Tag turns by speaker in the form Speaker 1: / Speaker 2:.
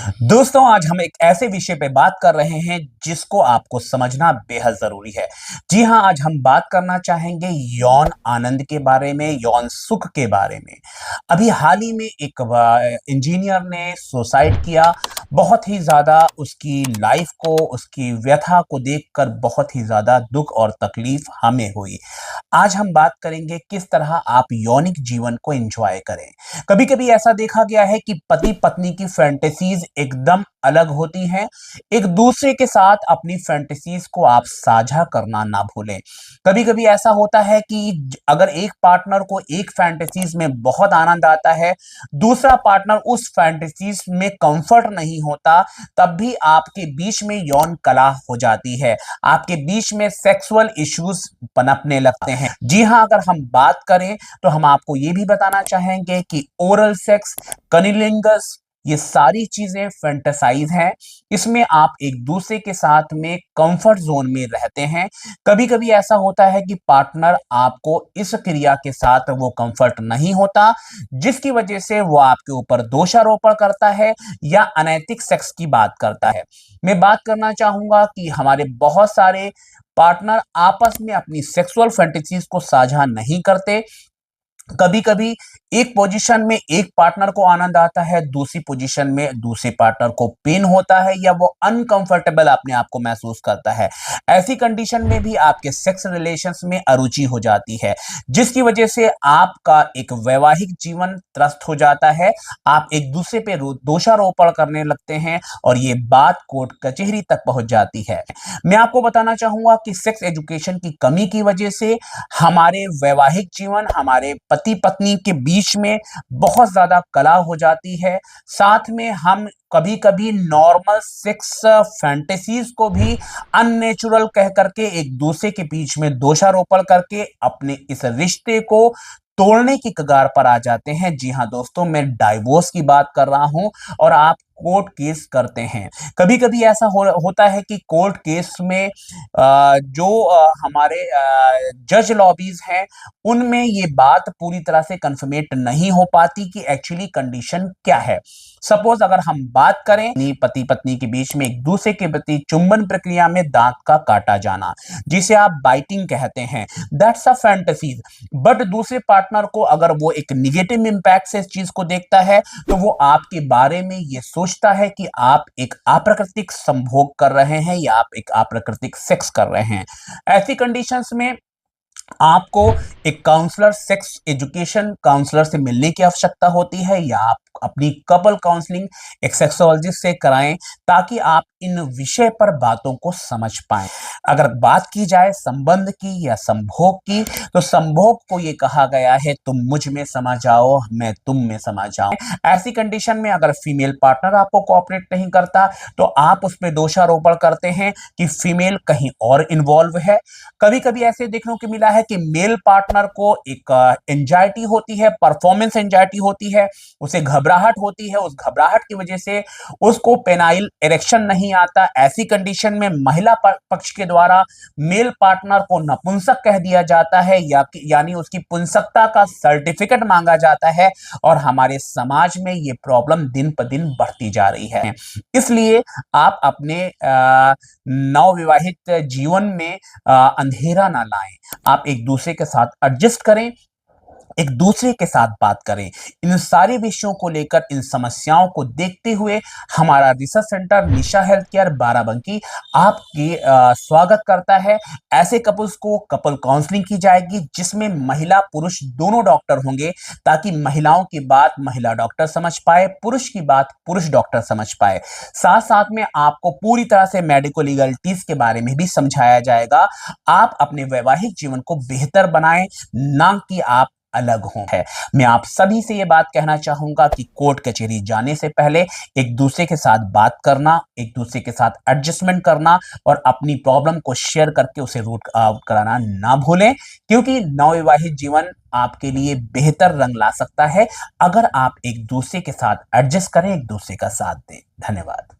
Speaker 1: दोस्तों, आज हम एक ऐसे विषय पे बात कर रहे हैं जिसको आपको समझना बेहद जरूरी है। जी हां, आज हम बात करना चाहेंगे यौन आनंद के बारे में, यौन सुख के बारे में। अभी हाल ही में एक इंजीनियर ने सुसाइड किया। बहुत ही ज्यादा उसकी लाइफ को, उसकी व्यथा को देखकर बहुत ही ज्यादा दुख और तकलीफ हमें हुई। आज हम बात करेंगे किस तरह आप यौनिक जीवन को एंजॉय करें। कभी कभी ऐसा देखा गया है कि पति पत्नी की फैंटेसीज एकदम अलग होती हैं। एक दूसरे के साथ अपनी फैंटेसीज को आप साझा करना ना भूलें। कभी कभी ऐसा होता है कि अगर एक पार्टनर को एक फैंटेसीज में बहुत आनंद आता है, दूसरा पार्टनर उस फैंटेसीज में कंफर्ट नहीं होता, तब भी आपके बीच में यौन कला हो जाती है। आपके बीच में सेक्सुअल इश्यूज पनपने लगते हैं। जी हां, अगर हम बात करें तो हम आपको यह भी बताना चाहेंगे कि ओरल सेक्स, कनिलिंगस, ये सारी चीजें फैंटेसाइज हैं। इसमें आप एक दूसरे के साथ में कंफर्ट जोन में रहते हैं। कभी कभी ऐसा होता है कि पार्टनर आपको इस क्रिया के साथ वो कंफर्ट नहीं होता, जिसकी वजह से वो आपके ऊपर दोषारोपण करता है या अनैतिक सेक्स की बात करता है। मैं बात करना चाहूंगा कि हमारे बहुत सारे पार्टनर आपस में अपनी सेक्सुअल फैंटेसीज को साझा नहीं करते। कभी कभी एक पोजीशन में एक पार्टनर को आनंद आता है, दूसरी पोजीशन में दूसरे पार्टनर को पेन होता है या वो अनकंफर्टेबल अपने आप को महसूस करता है। ऐसी कंडीशन में भी आपके सेक्स रिलेशंस में अरुचि हो जाती है, जिसकी वजह से आपका एक वैवाहिक जीवन त्रस्त हो जाता है। आप एक दूसरे पे दोषारोपण करने लगते हैं और ये बात कोर्ट कचहरी तक पहुंच जाती है। मैं आपको बताना चाहूंगा कि सेक्स एजुकेशन की कमी की वजह से हमारे वैवाहिक जीवन, हमारे पति पत्नी के बीच में बहुत ज्यादा कला हो जाती है। साथ में हम कभी कभी नॉर्मल सेक्स फैंटेसीज को भी अननेचुरल कह करके एक दूसरे के बीच में दोषारोपण करके अपने इस रिश्ते को तोड़ने की कगार पर आ जाते हैं। जी हां दोस्तों, मैं डाइवोर्स की बात कर रहा हूं और आप कोर्ट केस करते हैं। कभी कभी ऐसा होता है कि कोर्ट केस में जो हमारे जज लॉबीज हैं, उनमें ये बात पूरी तरह से कंफर्मेट नहीं हो पाती कि एक्चुअली कंडीशन क्या है। सपोज अगर हम बात करें पति पत्नी के बीच में एक दूसरे के प्रति चुंबन प्रक्रिया में दांत का काटा जाना, जिसे आप बाइटिंग कहते हैं, दैट्स अ फैंटेसी। बट दूसरे पार्टनर को अगर वो एक निगेटिव इंपैक्ट से इस चीज को देखता है, तो वो आपके बारे में ये सोचता है कि आप एक अप्राकृतिक संभोग कर रहे हैं या आप एक अप्राकृतिक सेक्स कर रहे हैं। ऐसी कंडीशंस में आपको एक काउंसलर, सेक्स एजुकेशन काउंसलर से मिलने की आवश्यकता होती है, या आप अपनी कपल काउंसलिंग एक सेक्सोलॉजिस्ट से कराएं, ताकि आप इन विषय पर बातों को समझ पाएं। अगर बात की जाए संबंध की या संभोग की, तो संभोग को ये कहा गया है, तुम मुझ में समा जाओ, मैं तुम में समा जाऊं। ऐसी कंडीशन में अगर फीमेल पार्टनर आपको कोऑपरेट नहीं करता, तो आप उस पर दोषारोपण करते हैं कि फीमेल कहीं और इन्वॉल्व है। कभी कभी ऐसे देखने को मिला है कि मेल पार्टनर को एक एंजाइटी होती है, परफॉर्मेंस एंजाइटी होती है, उसे घबराहट होती है। उस घबराहट की वजह से उसको पेनाइल इरेक्शन नहीं आता। ऐसी कंडीशन में महिला पक्ष के द्वारा मेल पार्टनर को नपुंसक कह दिया जाता है, यानी उसकी पुंसकता का सर्टिफिकेट मांगा जाता है। और हमारे समाज में ये प्रॉब्लम दिन पर दिन बढ़ती जा रही है। इसलिए आप अपने नवविवाहित जीवन में अंधेरा ना लाएं। आप एक दूसरे के साथ एडजस्ट करें, एक दूसरे के साथ बात करें। इन सारे विषयों को लेकर, इन समस्याओं को देखते हुए हमारा रिसर्च सेंटर निशा हेल्थ केयर बाराबंकी आपके स्वागत करता है। ऐसे कपल्स को कपल काउंसलिंग की जाएगी, जिसमें महिला पुरुष दोनों डॉक्टर होंगे, ताकि महिलाओं की बात महिला डॉक्टर समझ पाए, पुरुष की बात पुरुष डॉक्टर समझ पाए। साथ साथ में आपको पूरी तरह से मेडिको लीगलिटीज के बारे में भी समझाया जाएगा। आप अपने वैवाहिक जीवन को बेहतर बनाएं, ना कि आप अलग हों। है, मैं आप सभी से यह बात कहना चाहूंगा कि कोर्ट कचहरी जाने से पहले एक दूसरे के साथ बात करना, एक दूसरे के साथ एडजस्टमेंट करना और अपनी प्रॉब्लम को शेयर करके उसे रूट आउट कराना ना भूलें, क्योंकि नवविवाहित जीवन आपके लिए बेहतर रंग ला सकता है अगर आप एक दूसरे के साथ एडजस्ट करें, एक दूसरे का साथ दें। धन्यवाद।